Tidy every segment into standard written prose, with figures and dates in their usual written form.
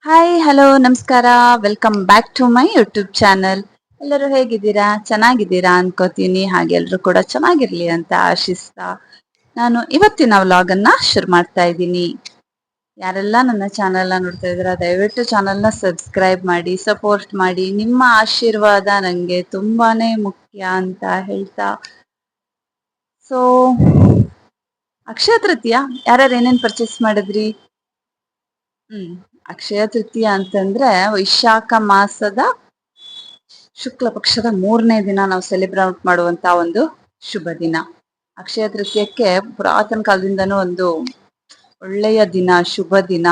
Hi hello ನಮಸ್ಕಾರ. Welcome back to my YouTube channel. ಎಲ್ಲರೂ ಹೇಗಿದ್ದೀರಾ? ಚೆನ್ನಾಗಿದ್ದೀರಾ ಅನ್ಕೋತೀನಿ. ಹಾಗೆ ಎಲ್ಲರೂ ಕೂಡ ಚೆನ್ನಾಗಿರ್ಲಿ ಅಂತ ಆಶಿಸ್ತಾ ನಾನು ಇವತ್ತಿನ ವ್ಲಾಗ್ ಅನ್ನ ಶುರು ಮಾಡ್ತಾ ಇದ್ದೀನಿ. ಯಾರೆಲ್ಲ ನನ್ನ ಚಾನೆಲ್ನ ನೋಡ್ತಾ ಇದ್ದೀರಾ ದಯವಿಟ್ಟು ಚಾನೆಲ್ನ ಸಬ್ಸ್ಕ್ರೈಬ್ ಮಾಡಿ, ಸಪೋರ್ಟ್ ಮಾಡಿ. ನಿಮ್ಮ ಆಶೀರ್ವಾದ ನನಗೆ ತುಂಬಾನೇ ಮುಖ್ಯ ಅಂತ ಹೇಳ್ತಾ, ಸೊ ಅಕ್ಷಯ ತೃತೀಯ ಯಾರ್ಯಾರು ಏನೇನ್ ಪರ್ಚೇಸ್ ಮಾಡಿದ್ರಿ? ಅಕ್ಷಯ ತೃತೀಯ ಅಂತಂದ್ರೆ ವೈಶಾಖ ಮಾಸದ ಶುಕ್ಲ ಪಕ್ಷದ 3ನೇ ದಿನ ನಾವು ಸೆಲೆಬ್ರೇಟ್ ಮಾಡುವಂತ ಒಂದು ಶುಭ ದಿನ. ಅಕ್ಷಯ ತೃತೀಯಕ್ಕೆ ಪುರಾತನ ಕಾಲದಿಂದನೂ ಒಂದು ಒಳ್ಳೆಯ ದಿನ, ಶುಭ ದಿನ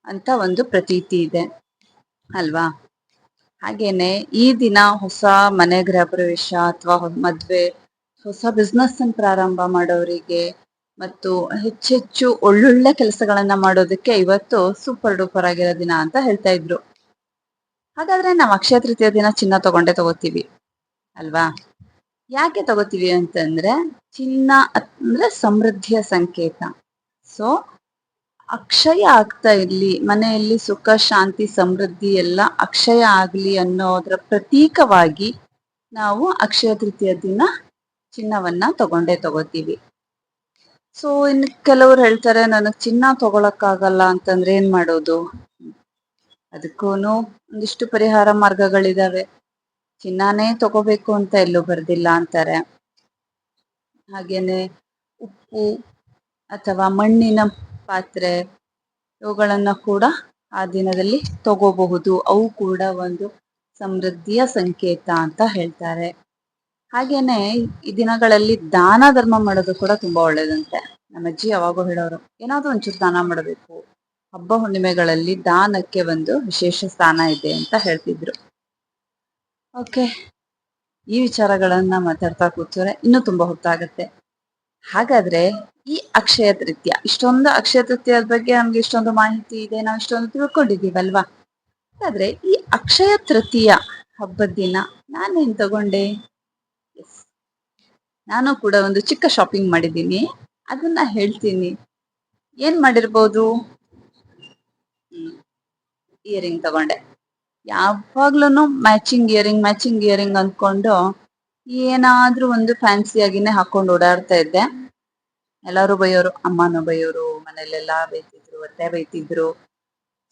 ಅಂತ ಒಂದು ಪ್ರತೀತಿ ಇದೆ ಅಲ್ವಾ? ಹಾಗೇನೆ ಈ ದಿನ ಹೊಸ ಮನೆ ಗೃಹ ಪ್ರವೇಶ ಅಥವಾ ಮದ್ವೆ, ಹೊಸ ಬಿಸ್ನೆಸ್ ಅನ್ನು ಪ್ರಾರಂಭ ಮಾಡೋರಿಗೆ ಮತ್ತು ಹೆಚ್ಚೆಚ್ಚು ಒಳ್ಳೊಳ್ಳೆ ಕೆಲಸಗಳನ್ನ ಮಾಡೋದಕ್ಕೆ ಇವತ್ತು ಸೂಪರ್ ಡೂಪರ್ ಆಗಿರೋ ದಿನ ಅಂತ ಹೇಳ್ತಾ ಇದ್ರು. ಹಾಗಾದ್ರೆ ನಾವು ಅಕ್ಷಯ ತೃತೀಯ ದಿನ ಚಿನ್ನ ತಗೋತೀವಿ ಅಲ್ವಾ? ಯಾಕೆ ತಗೋತೀವಿ ಅಂತಂದ್ರೆ ಚಿನ್ನ ಅಂದ್ರೆ ಸಮೃದ್ಧಿಯ ಸಂಕೇತ. ಸೊ ಅಕ್ಷಯ ಆಗ್ತಾ ಇರ್ಲಿ, ಮನೆಯಲ್ಲಿ ಸುಖ ಶಾಂತಿ ಸಮೃದ್ಧಿ ಎಲ್ಲ ಅಕ್ಷಯ ಆಗ್ಲಿ ಅನ್ನೋದ್ರ ಪ್ರತೀಕವಾಗಿ ನಾವು ಅಕ್ಷಯ ತೃತೀಯ ದಿನ ಚಿನ್ನವನ್ನ ತಗೋತೀವಿ. ಸೊ ಇನ್ನು ಕೆಲವ್ರು ಹೇಳ್ತಾರೆ ನನಗ್ ಚಿನ್ನ ತಗೊಳಕ್ಕಾಗಲ್ಲ ಅಂತಂದ್ರೆ ಏನ್ ಮಾಡೋದು? ಅದಕ್ಕೂನು ಒಂದಿಷ್ಟು ಪರಿಹಾರ ಮಾರ್ಗಗಳಿದಾವೆ. ಚಿನ್ನಾನೇ ತಗೋಬೇಕು ಅಂತ ಎಲ್ಲೂ ಬರ್ದಿಲ್ಲ ಅಂತಾರೆ. ಹಾಗೇನೆ ಉಪ್ಪು ಅಥವಾ ಮಣ್ಣಿನ ಪಾತ್ರೆ ಇವುಗಳನ್ನ ಕೂಡ ಆ ದಿನದಲ್ಲಿ ತಗೋಬಹುದು. ಅವು ಕೂಡ ಒಂದು ಸಮೃದ್ಧಿಯ ಸಂಕೇತ ಅಂತ ಹೇಳ್ತಾರೆ. ಹಾಗೇನೆ ಈ ದಿನಗಳಲ್ಲಿ ದಾನ ಧರ್ಮ ಮಾಡೋದು ಕೂಡ ತುಂಬಾ ಒಳ್ಳೇದಂತೆ. ನಮ್ಮ ಅಜ್ಜಿ ಯಾವಾಗೂ ಹೇಳೋರು, ಏನಾದ್ರೂ ಒಂಚೂರು ದಾನ ಮಾಡಬೇಕು, ಹಬ್ಬ ಹುಣ್ಣಿಮೆಗಳಲ್ಲಿ ದಾನಕ್ಕೆ ಒಂದು ವಿಶೇಷ ಸ್ಥಾನ ಇದೆ ಅಂತ ಹೇಳ್ತಿದ್ರು. ಓಕೆ, ಈ ವಿಚಾರಗಳನ್ನ ಮಾತಾಡ್ತಾ ಕೂತ್ರೆ ಇನ್ನೂ ತುಂಬಾ ಹೊತ್ತಾಗತ್ತೆ. ಹಾಗಾದ್ರೆ ಈ ಅಕ್ಷಯ ತೃತೀಯ, ಇಷ್ಟೊಂದು ಅಕ್ಷಯ ತೃತೀಯದ ಬಗ್ಗೆ ನಮ್ಗೆ ಇಷ್ಟೊಂದು ಮಾಹಿತಿ ಇದೆ, ನಾವು ಇಷ್ಟೊಂದು ತಿಳ್ಕೊಂಡಿದ್ದೀವಲ್ವಾ? ಹಾಗಾದ್ರೆ ಈ ಅಕ್ಷಯ ತೃತೀಯ ಹಬ್ಬದ ದಿನ ನಾನೇನ್ ತಗೊಂಡೆ? ನಾನು ಕೂಡ ಒಂದು ಚಿಕ್ಕ ಶಾಪಿಂಗ್ ಮಾಡಿದ್ದೀನಿ, ಅದನ್ನ ಹೇಳ್ತೀನಿ. ಏನ್ ಮಾಡಿರ್ಬೋದು? ಇಯರಿಂಗ್ ತಗೊಂಡೆ. ಯಾವಾಗ್ಲೂ ಮ್ಯಾಚಿಂಗ್ ಇಯರಿಂಗ್ ಅಂದ್ಕೊಂಡು ಏನಾದ್ರೂ ಒಂದು ಫ್ಯಾನ್ಸಿಯಾಗಿನೇ ಹಾಕೊಂಡು ಓಡಾಡ್ತಾ ಇದ್ದೆ. ಎಲ್ಲರೂ ಬೈಯೋರು, ಅಮ್ಮನೂ ಬೈಯೋರು, ಮನೇಲೆಲ್ಲ ಬೈತಿದ್ರು, ಅತ್ತೆ ಬೈತಿದ್ರು.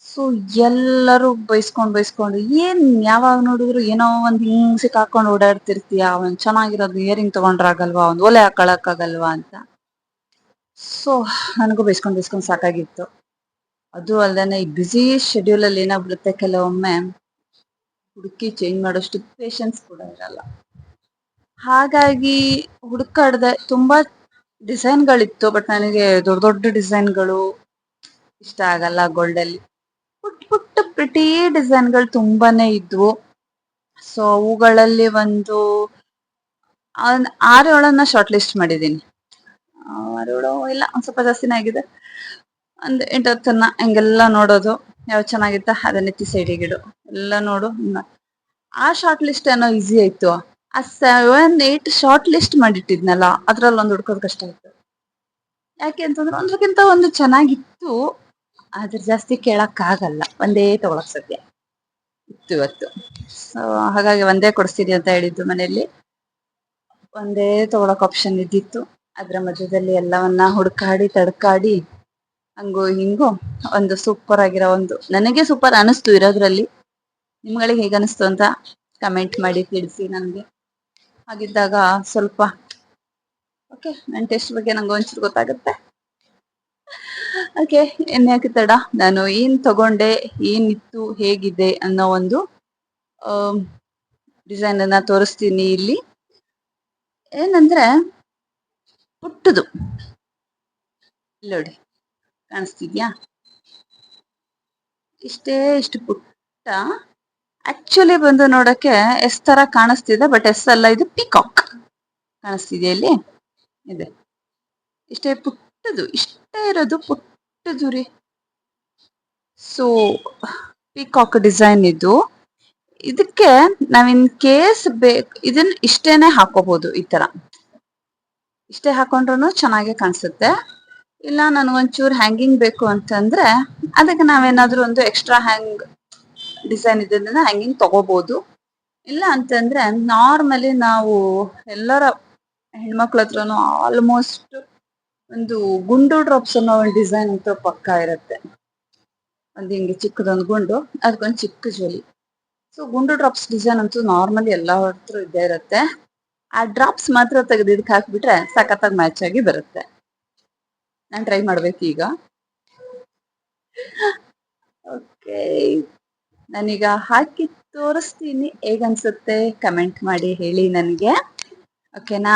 ಸೊ ಎಲ್ಲರೂ ಬೈಸ್ಕೊಂಡು ಏನ್ ಯಾವಾಗ ನೋಡಿದ್ರು ಏನೋ ಒಂದ್ ಹಿಂಗ್ ಸಿಕ್ಕಾಕೊಂಡು ಓಡಾಡ್ತಿರ್ತೀಯ, ಒಂದ್ ಚೆನ್ನಾಗಿರೋದು ಇಯರಿಂಗ್ ತಗೊಂಡ್ರಾಗಲ್ವಾ, ಒಂದ್ ಓಲೆ ಹಾಕೊಳಕ್ಕಾಗಲ್ವಾ ಅಂತ. ಸೊ ನನಗೂ ಬೈಸ್ಕೊಂಡ್ ಸಾಕಾಗಿತ್ತು. ಅದು ಅಲ್ದೇನೆ ಈ ಬ್ಯುಸಿ ಶೆಡ್ಯೂಲ್ ಅಲ್ಲಿ ಏನಾಗ್ಬಿಡುತ್ತೆ, ಕೆಲವೊಮ್ಮೆ ಹುಡುಕಿ ಚೇಂಜ್ ಮಾಡೋಷ್ಟು ಪೇಶನ್ಸ್ ಕೂಡ ಇರಲ್ಲ. ಹಾಗಾಗಿ ಹುಡುಕಾಡ್ದೆ, ತುಂಬಾ ಡಿಸೈನ್ಗಳಿತ್ತು. ಬಟ್ ನನಗೆ ದೊಡ್ಡ ದೊಡ್ಡ ಡಿಸೈನ್ಗಳು ಇಷ್ಟ ಆಗಲ್ಲ. ಗೋಲ್ಡ್ ಅಲ್ಲಿ ಪುಟ್ಟ ಪ್ರಿಟಿ ಡಿಸೈನ್ಗಳು ತುಂಬಾನೇ ಇದ್ವು. ಸೊ ಅವುಗಳಲ್ಲಿ ಒಂದು 6-7 ಶಾರ್ಟ್ ಲಿಸ್ಟ್ ಮಾಡಿದ್ದೀನಿ. 6-7 ಇಲ್ಲ, ಒಂದ್ ಸ್ವಲ್ಪ ಜಾಸ್ತಿನೇ ಆಗಿದೆ. ಒಂದ್ 8-10 ಹಂಗೆಲ್ಲ ನೋಡೋದು, ಯಾವ್ದು ಚೆನ್ನಾಗಿತ್ತ ಅದನ್ನೆತ್ತಿ ಸೈಡಿಗಿಡು, ಎಲ್ಲ ನೋಡು. ಆ ಶಾರ್ಟ್ ಲಿಸ್ಟ್ ಏನೋ ಈಸಿ ಆಯ್ತು. ಆ 7-8 ಶಾರ್ಟ್ ಲಿಸ್ಟ್ ಮಾಡಿಟ್ಟಿದ್ನಲ್ಲ, ಅದ್ರಲ್ಲಿ ಒಂದು ಹುಡ್ಕೋದು ಕಷ್ಟ ಆಯ್ತು. ಯಾಕೆ ಅಂತಂದ್ರೆ ಒಂದ್ರಕ್ಕಿಂತ ಒಂದು ಚೆನ್ನಾಗಿತ್ತು, ಆದ್ರೆ ಜಾಸ್ತಿ ಕೇಳಕ್ ಆಗಲ್ಲ, ಒಂದೇ ತಗೊಳಕ್ ಸದ್ಯ ಇತ್ತು ಇವತ್ತು. ಸೊ ಹಾಗಾಗಿ ಒಂದೇ ಕೊಡಿಸ್ತೀನಿ ಅಂತ ಹೇಳಿದ್ದು ಮನೆಯಲ್ಲಿ, ಒಂದೇ ತಗೊಳಕ್ ಆಪ್ಷನ್ ಇದ್ದಿತ್ತು. ಅದ್ರ ಮಧ್ಯದಲ್ಲಿ ಎಲ್ಲವನ್ನ ಹುಡುಕಾಡಿ ತಡ್ಕಾಡಿ ಹಂಗು ಹಿಂಗು ಒಂದು ಸೂಪರ್ ಆಗಿರೋ ಒಂದು, ನನಗೆ ಸೂಪರ್ ಅನಿಸ್ತು ಇರೋದ್ರಲ್ಲಿ. ನಿಮ್ಗಳಿಗೆ ಹೇಗೆ ಅನಿಸ್ತು ಅಂತ ಕಮೆಂಟ್ ಮಾಡಿ ತಿಳಿಸಿ ನನಗೆ. ಹಾಗಿದ್ದಾಗ ಸ್ವಲ್ಪ ಓಕೆ, ನನ್ನ ಟೇಸ್ಟ್ ಬಗ್ಗೆ ನಂಗೆ ಒಂಚೂರು ಗೊತ್ತಾಗುತ್ತೆ. ಓಕೆ, ಯಾಕೆ ತಡ, ನಾನು ಏನ್ ತಗೊಂಡೆ, ಏನಿತ್ತು, ಹೇಗಿದೆ ಅನ್ನೋ ಒಂದು ಡಿಸೈನ್ ಅನ್ನ ತೋರಿಸ್ತೀನಿ ಇಲ್ಲಿ. ಏನಂದ್ರೆ ಪುಟ್ಟದು, ನೋಡಿ ಕಾಣಿಸ್ತಿದ್ಯಾ? ಇಷ್ಟು ಪುಟ್ಟ. ಆಕ್ಚುಲಿ ಬಂದು ನೋಡಕ್ಕೆ ಎಸ್ ತರ ಕಾಣಿಸ್ತಿದೆ, ಬಟ್ ಎಸ್ ಅಲ್ಲ, ಇದು ಪಿಕಾಕ್ ಕಾಣಿಸ್ತಿದೆಯಾ ಇಲ್ಲಿ? ಇದೆ. ಇಷ್ಟೇ ಪುಟ್ಟದು, ಇಷ್ಟೇ ಇರೋದು ಪುಟ್ಟದು ರೀ. ಸೊ ಪಿಕಾಕ್ ಡಿಸೈನ್ ಇದು. ಇದಕ್ಕೆ ನಾವ್ ಇನ್ ಕೇಸ್ ಇದನ್ನ ಇಷ್ಟೇನೆ ಹಾಕೋಬಹುದು. ಈ ತರ ಇಷ್ಟೇ ಹಾಕೊಂಡ್ರು ಚೆನ್ನಾಗಿ ಕಾಣಿಸುತ್ತೆ. ಇಲ್ಲ ನನಗೊಂಚೂರು ಹ್ಯಾಂಗಿಂಗ್ ಬೇಕು ಅಂತಂದ್ರೆ ಅದಕ್ಕೆ ನಾವೇನಾದ್ರೂ ಒಂದು ಎಕ್ಸ್ಟ್ರಾ ಡಿಸೈನ್ ಇದ್ದದನ್ನ ಹ್ಯಾಂಗಿಂಗ್ ತಗೋಬಹುದು. ಇಲ್ಲ ಅಂತಂದ್ರೆ ನಾರ್ಮಲಿ ನಾವು ಎಲ್ಲರ ಹೆಣ್ಮಕ್ಳ ಹತ್ರನು ಆಲ್ಮೋಸ್ಟ್ ಒಂದು ಗುಂಡು ಡ್ರಾಪ್ಸ್ ಅನ್ನೋ ಒಂದು ಡಿಸೈನ್ ಅಂತ ಪಕ್ಕಾ ಇರುತ್ತೆ. ಒಂದು ಹಿಂಗೆ ಚಿಕ್ಕದೊಂದು ಗುಂಡು, ಅದಕ್ಕೊಂದು ಚಿಕ್ಕ ಜೋಲಿ. ಸೊ ಗುಂಡು ಡ್ರಾಪ್ಸ್ ಡಿಸೈನ್ ಅಂತೂ ನಾರ್ಮಲಿ ಎಲ್ಲ ಹತ್ರ ಇದ್ದೇ ಇರುತ್ತೆ. ಆ ಡ್ರಾಪ್ಸ್ ಮಾತ್ರ ತೆಗೆದು ಇದಕ್ಕೆ ಹಾಕ್ಬಿಟ್ರೆ ಸಖತ್ತಾಗಿ ಮ್ಯಾಚ್ ಆಗಿ ಬರುತ್ತೆ. ನಾನು ಟ್ರೈ ಮಾಡ್ಬೇಕು ಈಗ. ಓಕೆ, ನಾನೀಗ ಹಾಕಿ ತೋರಿಸ್ತೀನಿ, ಹೇಗನ್ಸುತ್ತೆ ಕಮೆಂಟ್ ಮಾಡಿ ಹೇಳಿ ನನಗೆ. ಓಕೆನಾ?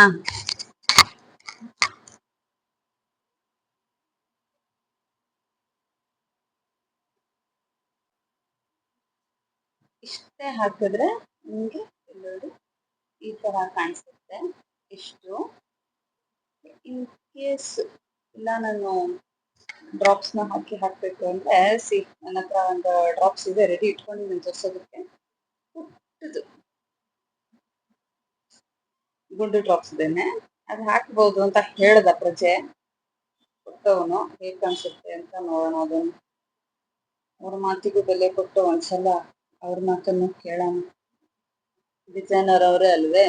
ಇಷ್ಟೇ ಹಾಕಿದ್ರೆ ನಿಮಗೆ ನೋಡಿ ಈ ತರ ಕಾಣಿಸುತ್ತೆ. ಇಷ್ಟು ಇನ್ ಕೇಸ್ ಇಲ್ಲ ನಾನು ಡ್ರಾಪ್ಸ್ ನ ಹಾಕ್ಬೇಕು ಅಂದ್ರೆ ನನ್ನ ಹತ್ರ ಒಂದು ಡ್ರಾಪ್ಸ್ ಇದೆ ರೆಡಿ ಇಟ್ಕೊಂಡಿದ್ದೀನಿ ತೋರ್ಸೋದಕ್ಕೆ. ಪುಟ್ಟದು ಗುಂಡು ಡ್ರಾಪ್ಸ್ ಇದೇನೆ, ಅದು ಹಾಕ್ಬಹುದು ಅಂತ ಹೇಳ್ದ ಪ್ರಜೆ. ಕೊಟ್ಟವನು ಹೇಗ್ ಕಾಣಿಸುತ್ತೆ ಅಂತ ನೋಡೋಣ. ಅದನ್ನು ಅವ್ರ ಮಾತಿಗೂ ಬೆಲೆ ಕೊಟ್ಟು ಒಂದ್ಸಲ ಅವ್ರ ಮಾತನ್ನು ಕೇಳೋಣ. ಡಿಸೈನರ್ ಅವರೇ ಅಲ್ವೇ?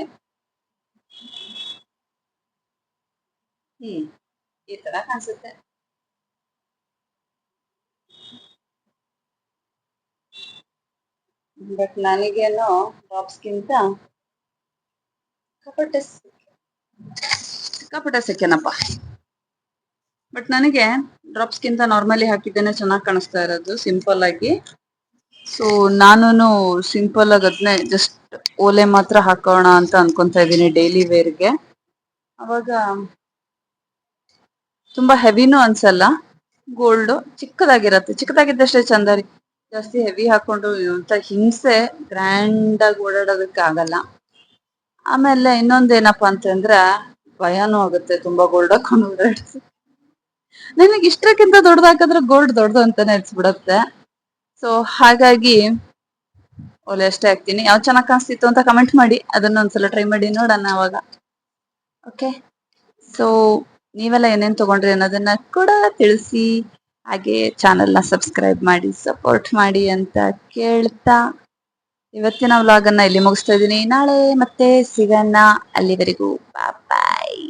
ಈ ತರ ಕಾಣಿಸುತ್ತೆ. ಬಟ್ ನನಗೇನೋ ಡ್ರಾಪ್ಸ್ಗಿಂತ ಸಿಕ್ಕಾಪಟ್ಟೆ ಸೆಕೆನಪ್ಪ. ಬಟ್ ನನಗೆ ಡ್ರಾಪ್ಸ್ಗಿಂತ ನಾರ್ಮಲಿ ಹಾಕಿದ್ದೇನೆ ಚೆನ್ನಾಗಿ ಕಾಣಿಸ್ತಾ ಇರೋದು ಸಿಂಪಲ್ ಆಗಿ. ಸೊ ನಾನು ಸಿಂಪಲ್ ಆಗಿ ಅದನ್ನೇ ಜಸ್ಟ್ ಓಲೆ ಮಾತ್ರ ಹಾಕೋಣ ಅಂತ ಅನ್ಕೊಂತಾ ಇದ್ದೀನಿ ಡೈಲಿ ವೇರ್ಗೆ. ಅವಾಗ ತುಂಬಾ ಹೆವಿನೂ ಅನ್ಸಲ್ಲ. ಗೋಲ್ಡ್ ಚಿಕ್ಕದಾಗಿರತ್ತೆ, ಚಿಕ್ಕದಾಗಿದ್ದಷ್ಟೇ ಚಂದ ರೀ. ಜಾಸ್ತಿ ಹೆವಿ ಹಾಕೊಂಡು ಅಂತ ಹಿಂಸೆ ಗ್ರ್ಯಾಂಡ್ ಆಗಿ ಓಡಾಡೋದಕ್ಕೆ ಆಗಲ್ಲ. ಆಮೇಲೆ ಇನ್ನೊಂದೇನಪ್ಪಾ ಅಂತಂದ್ರ ಭಯನೂ ಆಗುತ್ತೆ ತುಂಬಾ ಗೋಲ್ಡ್ ಹಾಕೊಂಡು ಓಡಾಡಿಸಿ. ನನಗೆ ಇಷ್ಟಕ್ಕಿಂತ ದೊಡ್ಡದಾಕಿದ್ರೆ ಗೋಲ್ಡ್ ದೊಡ್ಡದು ಅಂತಾನೆ ಅನ್ಸ್ಬಿಡತ್ತೆ. ಸೊ ಹಾಗಾಗಿ ಒಲೆ ಅಷ್ಟೇ ಹಾಕ್ತೀನಿ. ಯಾವ್ದು ಚೆನ್ನಾಗಿ ಕಾಣಿಸ್ತಿತ್ತು ಅಂತ ಕಮೆಂಟ್ ಮಾಡಿ, ಅದನ್ನ ಒಂದ್ಸಲ ಟ್ರೈ ಮಾಡಿ ನೋಡೋಣ ಅವಾಗ. ಓಕೆ, ಸೊ ನೀವೆಲ್ಲ ಏನೇನ್ ತಗೊಂಡ್ರಿ ಅನ್ನೋದನ್ನ ಕೂಡ ತಿಳಿಸಿ, ಹಾಗೆ ಚಾನೆಲ್ನ ಸಬ್ಸ್ಕ್ರೈಬ್ ಮಾಡಿ ಸಪೋರ್ಟ್ ಮಾಡಿ ಅಂತ ಕೇಳ್ತಾ ಇವತ್ತಿನ ವ್ಲಾಗ್ ಅನ್ನ ಇಲ್ಲಿ ಮುಗಿಸ್ತಾ ಇದ್ದೀನಿ. ನಾಳೆ ಮತ್ತೆ ಸಿಗೋಣ. ಅಲ್ಲಿವರೆಗೂ ಬಾಯ್.